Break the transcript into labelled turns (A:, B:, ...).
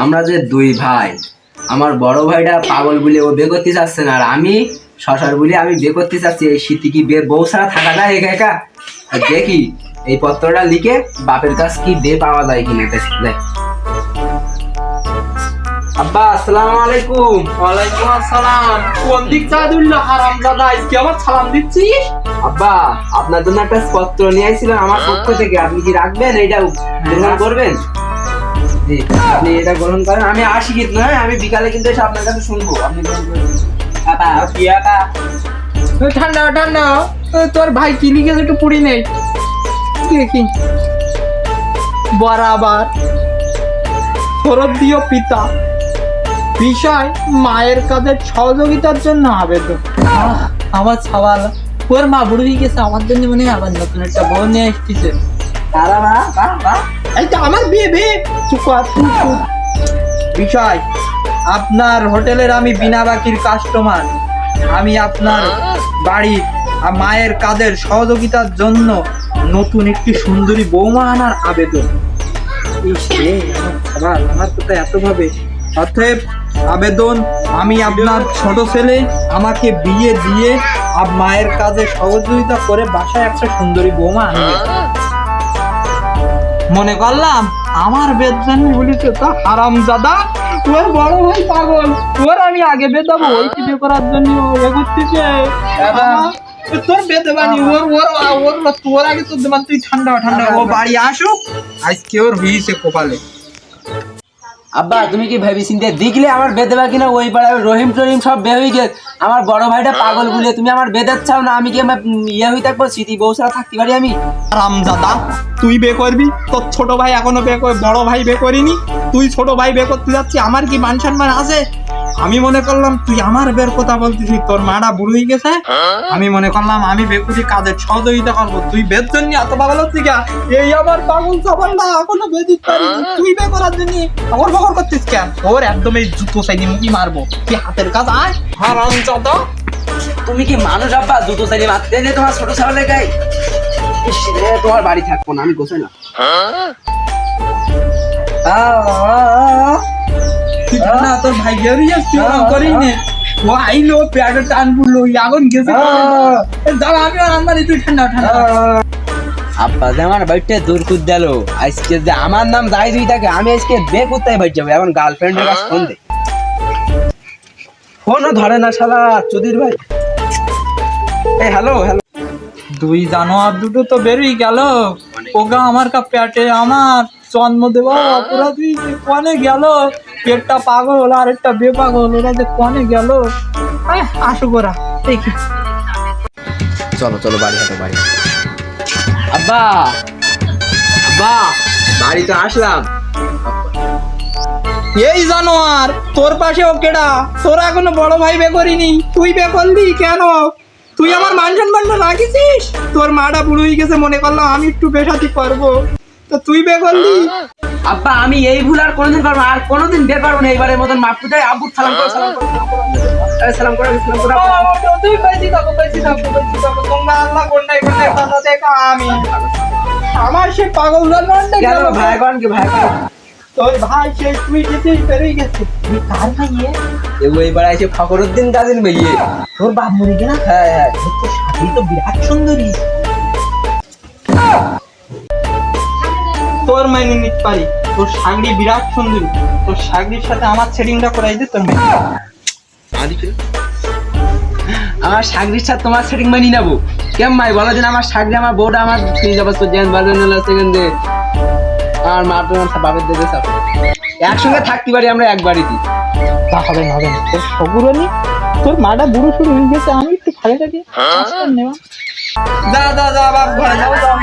A: আমরা যে দুই ভাই, আমার বড় ভাইটা পাগল বলে ও বিয়ে করতে চাচ্ছে না, আর আমি শশার বলে আমি বিয়ে করতে চাচ্ছি। এই শীতে কি বউ ছাড়া থাকা যায় একা একা? দেখি এই পত্রটা লিখে বাপের কাছ কি বিয়ে পাওয়া যায় কিনা। দেখ আব্বা, আসসালামু আলাইকুম।
B: ওয়ালাইকুম আসসালাম। কোন দিক চাঁদুল্লাহ হারামজাদা, আজকে আবার সালাম দিচ্ছিস?
A: আব্বা, আপনার জন্য একটা পত্র নিয়ে আসছিলাম আমার পক্ষ থেকে, আপনি কি রাখবেন? এইটা গ্রহণ করবেন? জি, আপনি এটা গ্রহণ করেন। আমি আসি কিন্তু, হ্যাঁ আমি বিকালে কিন্তু এসে আপনার কাছে শুনবো। আপনি গ্রহণ করবেন।
B: ঠান্ডা ঠান্ডা, তোর ভাই কি লিখেছে একটু পড়ি নেই দেখি। বরাবর শরদীয় পিতা, বিষয় মায়ের কাজের সহযোগিতার জন্য আবেদন। আমার সওয়াল, ওর মা বুড়ো হয়ে গেছে, আমার জন্য মনে হয় আবার নতুন একটা বউ নিয়ে এসেছে। এই তো আমার বিয়ে বিয়ে বিষয়, আপনার হোটেলের আমি বিনা বাকির কাস্টমার। আমি আপনার বাড়ির মায়ের কাজের সহযোগিতার জন্য নতুন একটি সুন্দরী বৌমা আনার আবেদন। আমার কোথায় এত ভাবে। অতএব আবেদন, আমি আপনার ছোট ছেলে, আমাকে বিয়ে দিয়ে মায়ের কাজে সহযোগিতা করে বাসায় একটা সুন্দরী বৌমা আনবে। মনে করলাম আমার বেদন বলিছে তা হারামজাদা, ওর বড় ভাই পাগল, ওর আমি আগে বেদাবো, ওই কি বিয়ে করার জন্য এগোচ্ছিছে। তোর বেদে বানি ওর ওর ওর তোর আগে তোর দেমান, তুই ঠান্ডা ঠান্ডা ও বাড়ি আসুক, আজকে ওর হয়েছে কপালে।
A: আব্বা, তুমি কি ভেবে চিন্তে দেখলে আমার বেদেবা কিনা? ওই পাড়ায় রহিম টহিম সব বে হয়ে গেছে। আমার বড় ভাইটা পাগল বলে তুমি আমার বেদের চাও না? আমি কি ইয়ে হয়ে থাকবো? স্মৃতি বউ ছাড়া থাকতে পারি আমি?
B: রামজাদা, তুই বে করবি, তোর ছোট ভাই এখনো বড় ভাই বে করিনি, তুই ছোট ভাই বে করতে যাচ্ছি, আমার কি মান সম্মান আছে? আমি মনে করলাম তুই আমার বের কথা বলতেছিস, তোর মাটা বুড়ো হয়ে গেছে, আমি মনে করলাম আমি বেকুটি কাজের সহযোগিতা করবো, তুই বের জন্য এত পাগল হচ্ছি গা? এই আবার পাগল সবাল না, এখনো বেদিক পারিনি, তুই বে করার জন্য অগর বগর করছিস কেন? ওর একদম এই জুতো সাইডে মুখি মারবো, তুই হাতের কাজ আয় হারামজাদা।
A: তুমি কি মানুষ আব্বা? জুতো চাইলে মারতে নেই তোমার ছোট ছাওয়ালে গায়ে? তোমার বাড়ি থাকবো না, আমি গোছাই না।
B: না তোর ভাই করিনি, ও আইলো পেয়ারে টান পড়লো, আগুন গেছে। দাঁড়া, আমি আর আনবানি, তুই ঠান্ডা ঠান্ডা।
A: আব্বা যে আমার বাড়িতে দূর করে দিল, আজকে যে আমার নাম যাই দুই থাকে, আমি আজকে বে কোথায় বাড়ি যাবো? এখন গার্লফ্রেন্ডের কাছে ফোন দে, ফোনও ধরে না শালা চুদির ভাই। এই হ্যালো হ্যালো,
B: দুই জানোয়ার দুটো তো বেরিয়ে গেল, ওগা আমার কা পেটে আমার জন্ম দেওয়া অপরাধ হয়েছে, কনে গেল? পেটটা পাগল আর একটা বেপাগল, ওরা যে কনে গেল? আসো গোরা দেখি।
A: চলো চলো বাড়ি হাঁটো, বাড়ি। আব্বা আব্বা, বাড়ি তো আসলাম।
B: এই জানোয়ার, তোর পাশে ও কেডা? তোরা এখনো বড় ভাই বে করিনি, তুই বে করলি কেন? তুই আমার মান সম্মান রাখিছিস? তোর মাটা বুড়ো হয়ে গেছে, মনে করলাম আমি একটু বেশাতি করবো, তো তুই বে করলি।
A: আব্বা, আমি এই ভুল আর কোনোদিন করবো না, আর কোনোদিন বের পারবো না। এইবারের মতন মাফ করে দেয়। আব্বু সালাম করো, সালাম করো, সালাম করো, সালাম করো।
B: তুই বেশি থাকো, বেশি থাকো, বেশি থাকো, তোমরা আল্লাহ কোনটাই কোনটাই কথা দেখা। আমি আমার সে পাগল জানোয়ারটা
A: গেল ভাই, কোন কি ভাই?
B: তোর ভাই সেই তুই যেতেই পেরিয়ে গেছে। তুই কার ভাইয়ে?
A: এইবার এসে ফখরুদ্দিন কাজিন ভাইয়ে।
B: তোর বাপ মরে গেল?
A: হ্যাঁ হ্যাঁ,
B: তোর শাড়ি তো বিরাট সুন্দরী, তোর মাইনে নিতে পারি, তোর শাড়ি বিরাট সুন্দরী, তোর শাড়ির সাথে আমার সেটিংটা করাই দে তোর মাইনে।
A: আমার শাগরির সাথে তোমার সেটিং বানিয়ে নেবো কেমন ভাই? বলো দিন আমার শাগরি, আমার বউটা আমার ফিরে যাবো তো জেন বাজে সেকেন্ডে। আমার মা তোমার বাপের দেবে সব একসঙ্গে থাকতে পারি আমরা এক বাড়িতে।
B: তা হবে না, হবে না, তোর সগুরনি, তোর মাটা বুড়ো শুরু হয়ে গেছে, আমি একটু খালি থাকি। যা যা যা বাপ ঘরে যাও, যাও।